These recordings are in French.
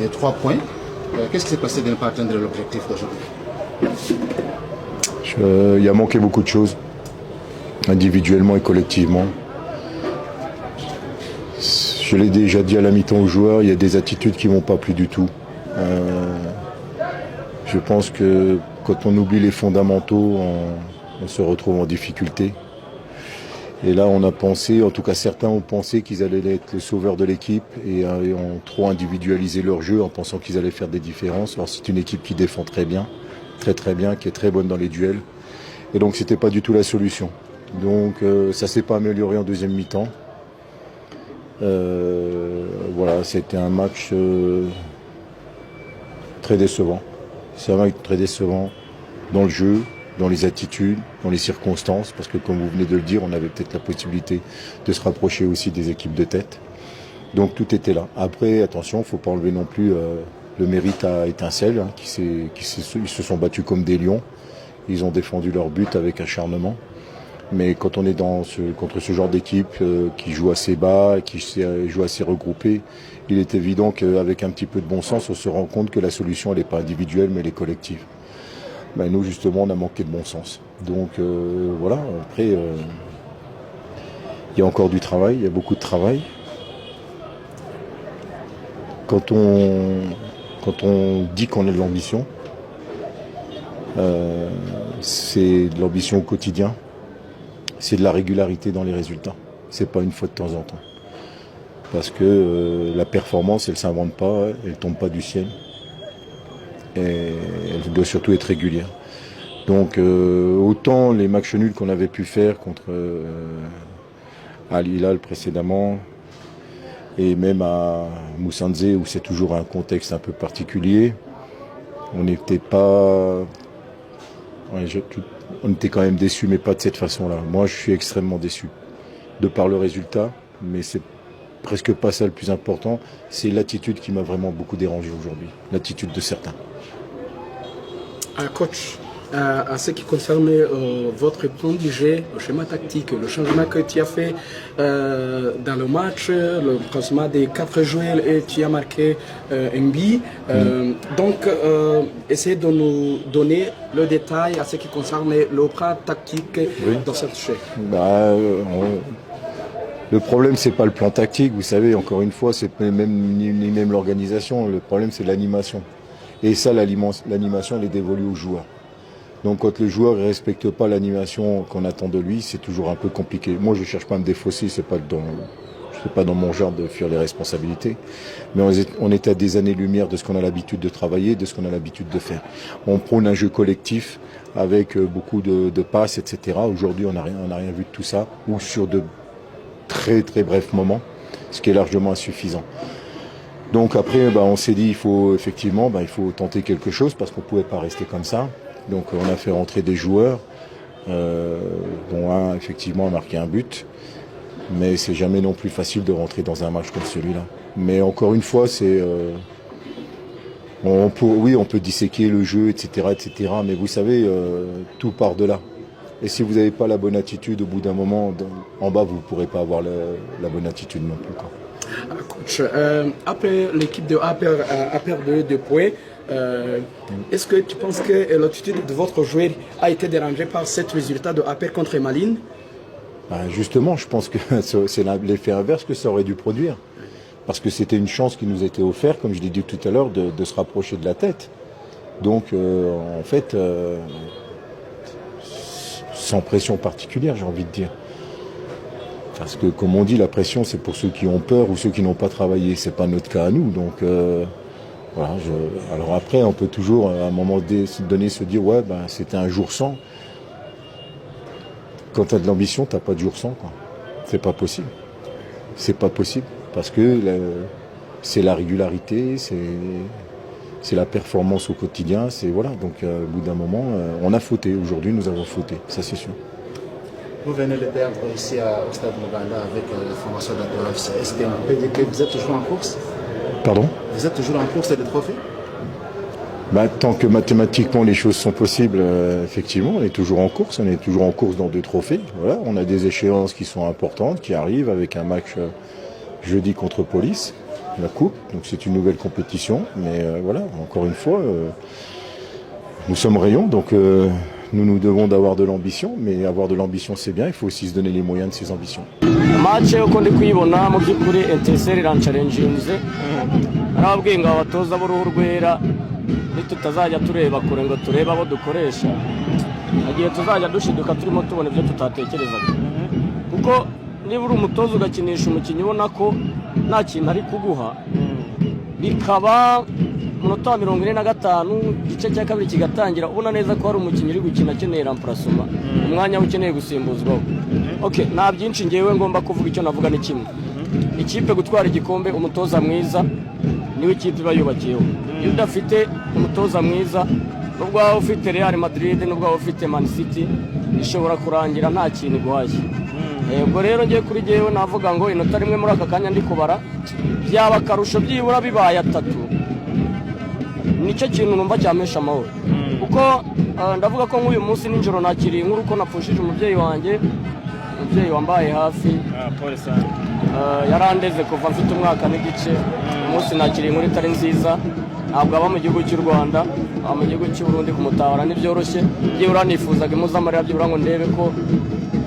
les 3 points. Qu'est-ce qui s'est passé de ne pas atteindre l'objectif d'aujourd'hui? Il a manqué beaucoup de choses, individuellement et collectivement. Je l'ai déjà dit à la mi-temps aux joueurs, il y a des attitudes qui ne vont pas plus du tout. Je pense que quand on oublie les fondamentaux, on se retrouve en difficulté. Et là, on a pensé, en tout cas certains ont pensé qu'ils allaient être les sauveurs de l'équipe et ont trop individualisé leur jeu en pensant qu'ils allaient faire des différences. Alors c'est une équipe qui défend très bien, très bien, qui est très bonne dans les duels. Et donc c'était pas du tout la solution. Donc ça s'est pas amélioré en deuxième mi-temps. Voilà, c'était un match très décevant. C'est un match très décevant dans le jeu, dans les attitudes, dans les circonstances, parce que comme vous venez de le dire, on avait peut-être la possibilité de se rapprocher aussi des équipes de tête. Donc tout était là. Après, attention, il ne faut pas enlever non plus le mérite à Étincelle, hein, ils se sont battus comme des lions. Ils ont défendu leur but avec acharnement. Mais quand on est contre ce genre d'équipe qui joue assez bas, qui joue assez regroupé, il est évident qu'avec un petit peu de bon sens, on se rend compte que la solution, elle n'est pas individuelle, mais elle est collective. Ben, nous, justement, on a manqué de bon sens. Donc voilà, après, il y a encore du travail, il y a beaucoup de travail. Quand on dit qu'on a de l'ambition, c'est de l'ambition au quotidien, c'est de la régularité dans les résultats. C'est pas une fois de temps en temps. Parce que la performance, elle ne s'invente pas, elle ne tombe pas du ciel. Et elle doit surtout être régulière. Donc autant les matchs nuls qu'on avait pu faire contre Al Hilal précédemment, et même à Moussanze où c'est toujours un contexte un peu particulier, on n'était pas... on était quand même déçus, mais pas de cette façon-là. Moi, je suis extrêmement déçu de par le résultat, mais c'est presque pas ça le plus important. C'est l'attitude qui m'a vraiment beaucoup dérangé aujourd'hui, l'attitude de certains. Coach, en ce qui concerne votre plan du jeu, le schéma tactique, le changement que tu as fait dans le match, le placement des 4 joueurs et tu as marqué un but. Donc, essayez de nous donner le détail à ce qui concerne le plan tactique dans cette jeu. Le problème, c'est pas le plan tactique, vous savez, encore une fois, c'est ni même l'organisation. Le problème, c'est l'animation. Et ça, l'animation, elle est dévolue aux joueurs. Donc quand le joueur ne respecte pas l'animation qu'on attend de lui, c'est toujours un peu compliqué. Moi, je ne cherche pas à me défausser, c'est pas dans mon genre de fuir les responsabilités. Mais on est à des années-lumière de ce qu'on a l'habitude de travailler, de ce qu'on a l'habitude de faire. On prône un jeu collectif avec beaucoup de passes, etc. Aujourd'hui, on n'a rien vu de tout ça, ou sur de très brefs moments, ce qui est largement insuffisant. Donc après, on s'est dit, il faut tenter quelque chose parce qu'on ne pouvait pas rester comme ça. Donc on a fait rentrer des joueurs, dont un effectivement a marqué un but. Mais c'est jamais non plus facile de rentrer dans un match comme celui-là. Mais encore une fois, on peut disséquer le jeu, etc. Mais vous savez, tout part de là. Et si vous n'avez pas la bonne attitude, au bout d'un moment, en bas, vous ne pourrez pas avoir la bonne attitude non plus, quoi. Coach, après l'équipe de APR a perdu 2 points, est-ce que tu penses que l'attitude de votre joueur a été dérangée par ce résultat de APR contre Malines? Justement, je pense que c'est l'effet inverse que ça aurait dû produire. Parce que c'était une chance qui nous était offerte, comme je l'ai dit tout à l'heure, de se rapprocher de la tête. Donc, en fait, sans pression particulière, j'ai envie de dire. Parce que, comme on dit, la pression, c'est pour ceux qui ont peur ou ceux qui n'ont pas travaillé. C'est pas notre cas à nous. Donc, voilà. Alors après, on peut toujours, à un moment donné, se dire, ouais, c'était un jour sans. Quand tu as de l'ambition, tu n'as pas de jour sans, quoi. C'est pas possible. C'est pas possible. Parce que c'est la régularité, c'est la performance au quotidien. Voilà. Donc, au bout d'un moment, on a fauté. Aujourd'hui, nous avons fauté. Ça, c'est sûr. Vous venez de perdre ici au Stade Muganda avec la formation d'Atoraf. Est-ce qu'on peut dire que vous êtes toujours en course? Pardon? Vous êtes toujours en course de trophée? Tant que mathématiquement les choses sont possibles, effectivement, on est toujours en course. On est toujours en course dans 2 trophées. Voilà, on a des échéances qui sont importantes, qui arrivent avec un match jeudi contre Police. la coupe, donc c'est une nouvelle compétition. Mais voilà, encore une fois, nous sommes rayons, donc nous devons d'avoir de l'ambition, mais avoir de l'ambition c'est bien, il faut aussi se donner les moyens de ces ambitions. Match uko ndi kuyibona mu by'ukuri Etincelle irancalenginze arababwiye ngo abatoza b'uruhu rwera nitutazajya tureba kure ngo turebe abo dukoresha agiye tuzajya dushiduka turimo tubona ibyo tutatekerezaga kuko niba uri umutoza ugakinisha umukinnyi ubona ko nta kintu ari kuguha bikaba munota 45 igice cya kabiri kigatangira ubona neza ko hari umukinnyi uri gukina akeneye remplacement umwanya ukeneye gusimbuzwaho. Okay, nta byinshi ngewe ngomba kuvuga, icyo navuga ni kimwe: ikipe gutwara igikombe umutoza mwiza niwe ikipe bayubakiyeho. Iyo udafite umutoza mwiza, nubwo waba ufite Real Madrid, nubwo waba ufite Man City, ishobora kurangira nta kintu guhaye. Ubwo rero ngiye kuri jewe navuga ngo inota rimwe muri aka kanya ndi kubara byaba akarusho byibura bibaye 3. Nicyo kintu numva cyamesha amahoro kuko ndavuga ko nk'uyu munsi ninjoro nakiriye inkuru ko napfushije umubyeyi wanjye, umubyeyi wambaye hafi yarandeze kuva mfite umwaka n'igice. Umunsi nakiriye inkuru itari nziza, ntabwo aba mu gihugu cy'u Rwanda, aba mu gihugu cy'u Burundi, kumutabara ntibyoroshye. Byibura nifuzaga impuzamarira byibura ngo ndebe ko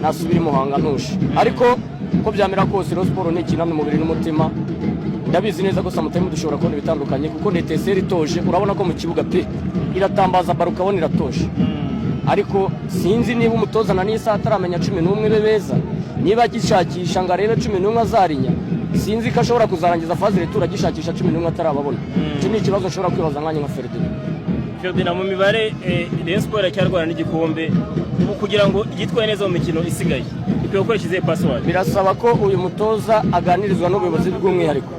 nasubira i Muhanga ntushe, ariko uko byamera kose Rayon Sports ni ikintu umubiri n'umutima. Ndabizi neza ko samutime dushobora kubona ibitandukanye kuko Etincelle itoje, urabona ko mu kibuga pe iratambaza baro ukabona iratoshe, ariko sinzi niba umutoza na nisa ataramenya 11 be beza, niba gishakisha ngo arebe 11 azarinya, sinzi ko ashobora kuzarangiza faze retura gishakisha 11 atarababona. Iki ni ikibazo nshobora kwibaza nkanye nka Ferdinand. Mu mibare Rayon Sports iracyarwana n'igikombe, kugira ngo yitwaye neza mu mikino isigaye ikwiye gukoresha password. Birasaba ko uyu mutoza aganirizwa n'ubuyobozi bw'umwihariko.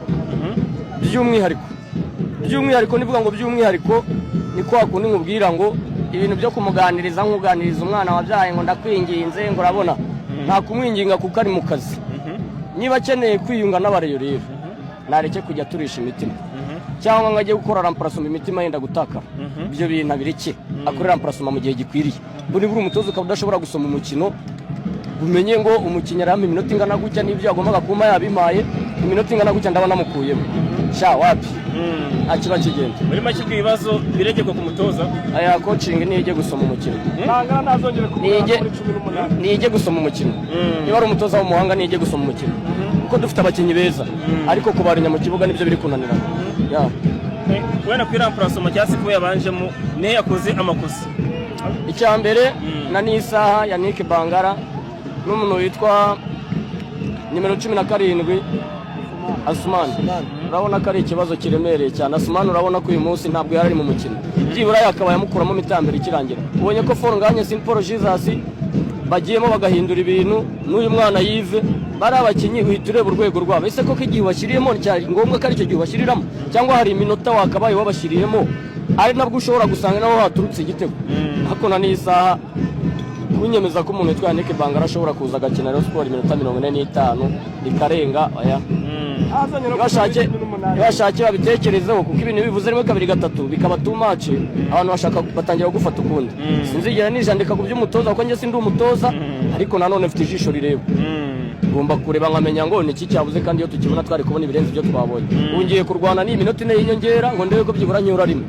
By'umwihariko nivuga ngo by'umwihariko ni kwa kundi nkubwira ngo ibintu byo kumuganiriza nk'uganiriza umwana wabyaye ngo ndakwinginze ngo urabona nta kumwinginga kuko ari mu kazi. Niba akeneye kwiyunga n'abareyo rero nareke kujya turisha imitima cyangwa ngo ajye gukora remplacement imitima yenda gutaka. Ibyo bintu abireke akorera remplacement mu gihe gikwiriye. Buri umutoza ukaba udashobora gusoma umukino umenye ngo umukinnyi aramba iminota ingana gutya n'ibyo yagombaga kuma yabimaye iminota ingana gutya ndabona mukuyemo sha wapi akiba kigenda muri make ibibazo biregeko ku mutoza. Aya coaching ni ije gusoma umukino, ntangana nazongere kumubona muri 18 ni ije gusoma umukino. Niba ari umutoza w'umuhanga ni ije gusoma umukino kuko dufite abakinnyi beza, ariko kubarinya mu kibuga nibyo biri kunanira. Wena kwira remplacement cyase ko yabanjemo ne yakoze amakosa. Icya mbere na n'isaha ya Nick Bangara n'umuntu witwa nimero 17 Asumani. Urabona ko ari ikibazo kiremereye cyane. Asumani urabona ko uyu munsi ntabwo yari mu mukino, byibura yakaba yamukuramo mitambere ikirangira. Ubonye ko Forunganye Simple Jesus bagiyemo bagahindura ibintu, n'uyu mwana Yive bari abakinnyi uhita ureba urwego rwabo. Ese koko igihe washyiriyemo cyari ngombwa ko ari cyo gihe washyiririramo, cyangwa hari iminota wakabaye wabashyiriyemo ari nabwo ushobora gusanga naho haturutse igitego. Hako na n'isaha kunyemeza ko umuntu witwa Nick Bangara ashobora kuza agakina Rayon Sports iminota 45 ikarenga. Oya bashake babitekerezeho kuko ibintu bivuze rimwe kabiri gatatu bikaba too much, abantu bashaka batangira gufata ukundi. Sinzigera nijandika ku by'umutoza kuko njye sindi umutoza, ariko nanone mfite ijisho rireba. Ngomba kureba nkamenya ngo niki cyabuze, kandi iyo tukibona twari kubona ibirenze ibyo twabonye. Ungiye kurwana ni iminota 4 y'inyongera ngo ndebe ko byibura nyura rimwe.